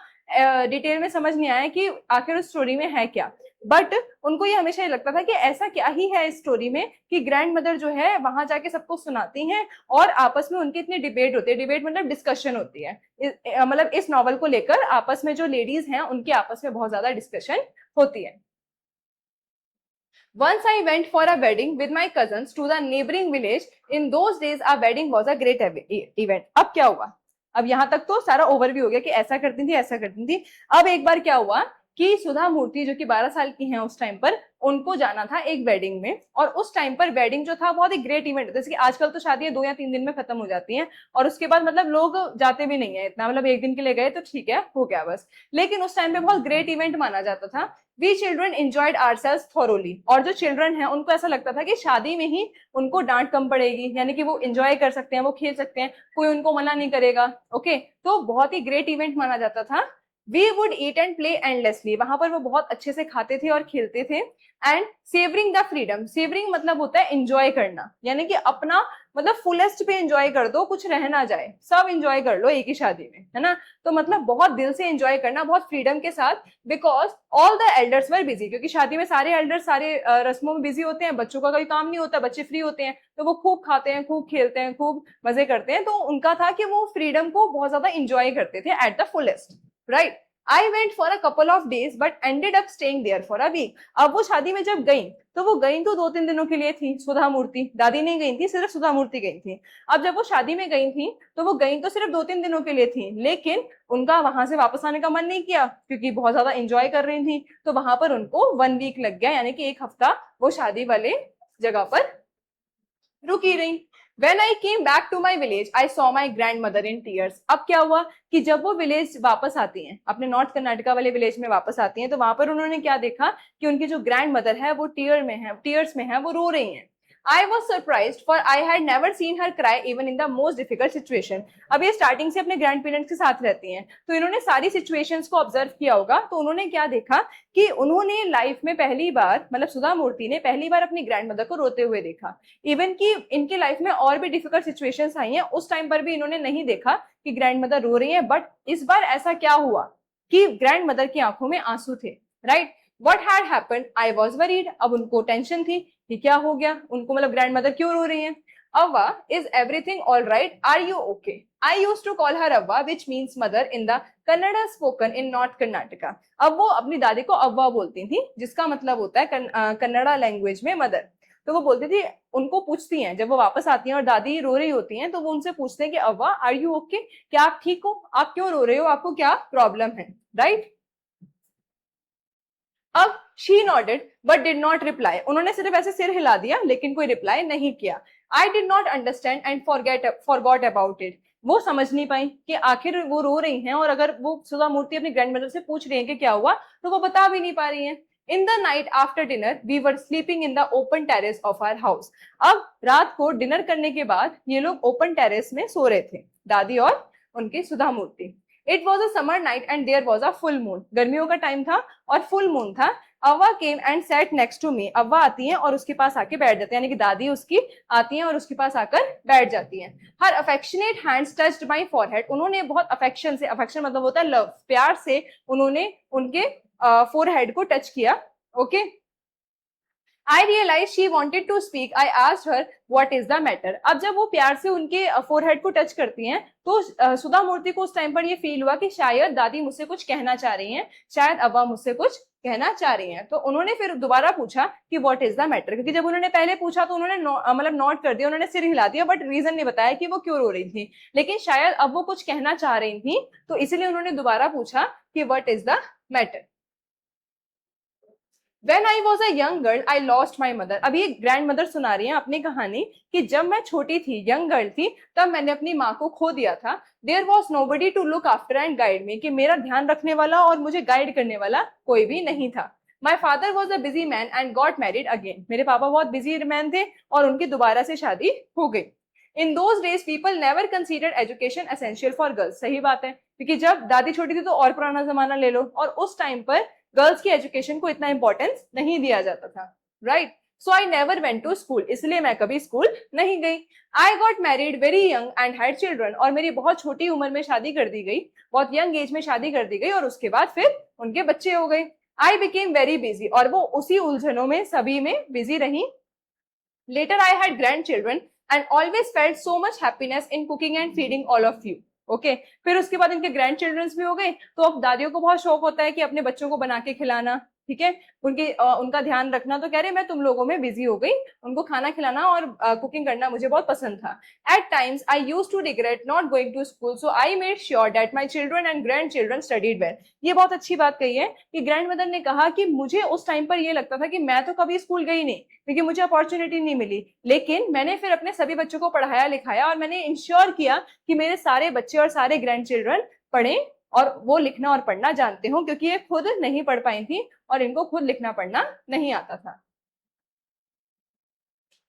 डिटेल में समझ नहीं आया कि आखिर उस स्टोरी में है क्या। बट उनको ये हमेशा ये लगता था कि ऐसा क्या ही है इस स्टोरी में कि ग्रैंड मदर जो है वहां जाके सबको सुनाती हैं और आपस में उनकी इतनी डिबेट होती है। डिबेट मतलब डिस्कशन होती है, मतलब इस नॉवल को लेकर आपस में जो लेडीज हैं उनकी आपस में बहुत ज्यादा डिस्कशन होती है। Once I went for a wedding with my cousins to the neighboring village. In those days, a wedding was a great event. अब क्या हुआ? अब यहाँ तक तो सारा ओवरव्यू हो गया कि ऐसा करती थी ऐसा करती थी। अब एक बार क्या हुआ कि सुधा मूर्ति जो कि 12 साल की हैं उस टाइम पर, उनको जाना था एक वेडिंग में, और उस टाइम पर वेडिंग जो था बहुत एक ग्रेट इवेंट, जैसे कि आजकल तो शादियां 2 या 3 दिन में खत्म हो जाती हैं और उसके बाद मतलब लोग जाते भी नहीं है इतना, मतलब एक दिन के लिए गए तो ठीक है हो गया बस। लेकिन उस टाइम पे बहुत ग्रेट इवेंट माना जाता था। We children enjoyed ourselves thoroughly, और जो चिल्ड्रन है उनको ऐसा लगता था कि शादी में ही उनको डांट कम पड़ेगी, यानी कि वो एंजॉय कर सकते हैं, वो खेल सकते हैं, कोई उनको मना नहीं करेगा। ओके तो बहुत ही ग्रेट इवेंट माना जाता था। We would eat and play endlessly, वहां पर वो बहुत अच्छे से खाते थे और खेलते थे। And savouring the freedom, savouring मतलब होता है एंजॉय करना, यानी कि अपना मतलब फुलेस्ट पे एंजॉय कर दो, कुछ रह ना जाए, सब एंजॉय कर लो एक ही शादी में, है ना। तो मतलब बहुत दिल से एंजॉय करना, बहुत फ्रीडम के साथ। Because all the elders were busy, क्योंकि शादी में सारे एल्डर्स सारे रस्मों में बिजी होते हैं, बच्चों का कोई काम नहीं होता, बच्चे फ्री होते हैं, तो वो खूब खाते हैं, खूब खेलते हैं, खूब मजे करते हैं। तो उनका था कि वो फ्रीडम को बहुत ज्यादा एंजॉय करते थे at the fullest, right. I went for a couple of days but ended up staying there for a week. अब वो शादी में जब गई तो वो गई तो 2-3 दिनों के लिए थी, सुधा मूर्ति, दादी नहीं गई थी, सिर्फ सुधा मूर्ति गई थी। अब जब वो शादी में गई थी तो वो गई तो सिर्फ 2-3 दिनों के लिए थी, लेकिन उनका वहां से वापस आने का मन नहीं किया क्योंकि बहुत ज्यादा एंजॉय कर रही थी। तो वहां पर उनको 1 वीक लग गया, यानी कि 1 हफ्ता वो शादी वाले जगह पर रुकी रही। When I came back to my village, I saw my grandmother in tears. अब क्या हुआ कि जब वो विलेज वापस आती हैं, अपने नॉर्थ कर्नाटका वाले विलेज में वापस आती हैं, तो वहां पर उन्होंने क्या देखा कि उनकी जो ग्रैंड मदर है वो टीयर्स में है, वो रो रही हैं। I was surprised for I had never seen her cry even in the most difficult situation. अब ये स्टार्टिंग से अपने ग्रैंड पेरेंट्स के साथ रहती हैं, तो इन्होंने सारी सिचुएशंस को ऑब्जर्व किया होगा। तो उन्होंने क्या देखा कि उन्होंने लाइफ में पहली बार, मतलब सुधा मूर्ति ने पहली बार अपनी ग्रैंड मदर को रोते हुए देखा। इवन कि इनके लाइफ में और भी डिफिकल्ट सिचुएशंस आई हैं, उस टाइम पर भी इन्होंने नहीं देखा कि ग्रैंड मदर रो रही है। बट इस बार ऐसा क्या हुआ कि ग्रैंड मदर की आंखों में आंसू थे, right. What had happened? I was worried. अब उनको टेंशन थी कि क्या हो गया उनको, मतलब ग्रैंड मदर क्यों रो रही है। अव्वा, is everything all right? Are you okay? I used to call her अव्वा, which means mother in the Kannada spoken in North Karnataka. अब वो अपनी दादी को अव्वा बोलती थी, जिसका मतलब होता है कन्नड़ा लैंग्वेज में मदर। तो वो बोलती थी, उनको पूछती हैं जब वो वापस आती हैं और दादी रो रही होती हैं, तो वो उनसे पूछते हैं कि अव्वा, आर यू ओके, क्या आप ठीक हो, आप क्यों रो रहे हो, आपको क्या प्रॉब्लम है, राइट। अब she nodded but did not reply, उन्होंने सिर्फ ऐसे सिर हिला दिया लेकिन कोई रिप्लाई नहीं किया। I did not understand and forgot about it, वो समझ नहीं पाई कि आखिर वो रो रही हैं, और अगर वो सुधा मूर्ति अपनी ग्रैंड मदर से पूछ रही है कि क्या हुआ, तो वो बता भी नहीं पा रही हैं। In the night after dinner we were sleeping in the open terrace of our house. अब रात को डिनर करने के बाद ये लोग ओपन टेरेस में सो रहे थे, दादी और उनकी Sudha Murthy. It was a summer night and there was a full moon. गर्मियों का टाइम था और फुल मून था। Avva came and sat next to me. Avva आती है और उसके पास आके बैठ जाती है, यानी कि दादी उसकी आती है और उसके पास आकर बैठ जाती है। Her affectionate hands touched my forehead. उन्होंने बहुत अफेक्शन से, अफेक्शन मतलब होता है लव, प्यार से उन्होंने उनके फोरहेड को टच किया। Okay, I realized she wanted to speak. I asked her what is the matter. अब जब वो प्यार से उनके फोरहेड को टच करती हैं तो सुधा मूर्ति को उस टाइम पर ये फील हुआ कि शायद दादी मुझसे कुछ कहना चाह रही हैं, शायद अव्वा मुझसे कुछ कहना चाह रही हैं। तो उन्होंने फिर दोबारा पूछा कि व्हाट इज द मैटर, क्योंकि जब उन्होंने पहले पूछा तो उन्होंने मतलब नॉट कर दिया, उन्होंने सिर हिला दिया, बट रीजन नहीं बताया कि वो क्यों रो रही थी। लेकिन शायद अब वो कुछ कहना चाह रही थी तो इसलिए उन्होंने दोबारा पूछा कि what is the matter. When I was a young girl, I lost my mother. अब ये ग्रैंड मदर सुना रही हैं अपनी कहानी कि जब मैं छोटी थी, यंग गर्ल थी, तब मैंने अपनी माँ को खो दिया था। There was nobody to look after and guide me, कि मेरा ध्यान रखने वाला और मुझे गाइड करने वाला कोई भी नहीं था। My father was a busy man and got married again. मेरे पापा बहुत बिजी मैन थे और उनकी दोबारा से शादी हो गई। In those days people never considered education essential for girls. सही बात है, क्योंकि जब दादी छोटी थी तो और पुराना जमाना ले लो, और उस टाइम पर गर्ल्स की एजुकेशन को इतना इंपॉर्टेंस नहीं दिया जाता था, right. So I never went to school, इसलिए मैं कभी स्कूल नहीं गई। I got married very young and had children, और मेरी बहुत छोटी उम्र में शादी कर दी गई, बहुत यंग एज में शादी कर दी गई, और उसके बाद फिर उनके बच्चे हो गए। आई बिकेम वेरी बिजी, और वो उसी उलझनों में सभी में बिजी रही। Later I had grand children and always felt so much happiness in cooking and feeding all of you. Okay, फिर उसके बाद इनके ग्रैंड चिल्ड्रंस भी हो गए, तो अब दादियों को बहुत शौक होता है कि अपने बच्चों को बना के खिलाना, ठीक है, उनका ध्यान रखना। तो कह रहे मैं तुम लोगों में बिजी हो गई, उनको खाना खिलाना और कुकिंग करना मुझे बहुत पसंद था। At times I used to regret not going to school, so I made sure that my children and grand children studied well. ये बहुत अच्छी बात कही है कि ग्रैंड मदर ने कहा कि मुझे उस टाइम पर ये लगता था कि मैं तो कभी स्कूल गई नहीं, क्योंकि मुझे अपॉर्चुनिटी नहीं मिली, लेकिन मैंने फिर अपने सभी बच्चों को पढ़ाया लिखाया और मैंने इंश्योर किया कि मेरे सारे बच्चे और सारे ग्रैंड चिल्ड्रन पढ़े और वो लिखना और पढ़ना जानते हो, क्योंकि ये खुद नहीं पढ़ पाई थी और इनको खुद लिखना पढ़ना नहीं आता था।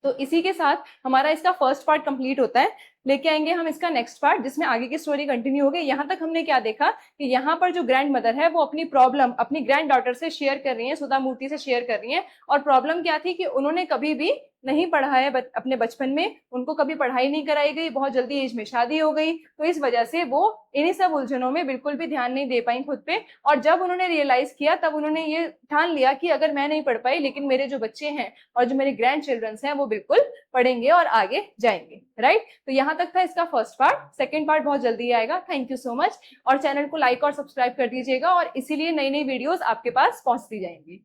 तो इसी के साथ हमारा इसका फर्स्ट पार्ट कंप्लीट होता है। लेके आएंगे हम इसका नेक्स्ट पार्ट, जिसमें आगे की स्टोरी कंटिन्यू होगी। यहाँ तक हमने क्या देखा कि यहाँ पर जो ग्रैंड मदर है वो अपनी प्रॉब्लम अपनी ग्रैंड डॉटर से शेयर कर रही है, सुधा मूर्ति से शेयर कर रही है। और प्रॉब्लम क्या थी कि उन्होंने कभी भी नहीं पढ़ा है अपने बचपन में, उनको कभी पढ़ाई नहीं कराई गई, बहुत जल्दी एज में शादी हो गई, तो इस वजह से वो इन्हीं सब उलझनों में बिल्कुल भी ध्यान नहीं दे पाई खुद पे। और जब उन्होंने रियलाइज किया तब उन्होंने ये ठान लिया कि अगर मैं नहीं पढ़ पाई, लेकिन मेरे जो बच्चे हैं और जो मेरे ग्रैंड चिल्ड्रंस हैं वो बिल्कुल पढ़ेंगे और आगे जाएंगे, राइट। तो यहाँ तक था इसका फर्स्ट पार्ट। सेकंड पार्ट बहुत जल्दी आएगा। थैंक यू सो मच, और चैनल को लाइक और सब्सक्राइब कर दीजिएगा, और इसीलिए नई नई वीडियोस आपके पास पहुंचती जाएंगी।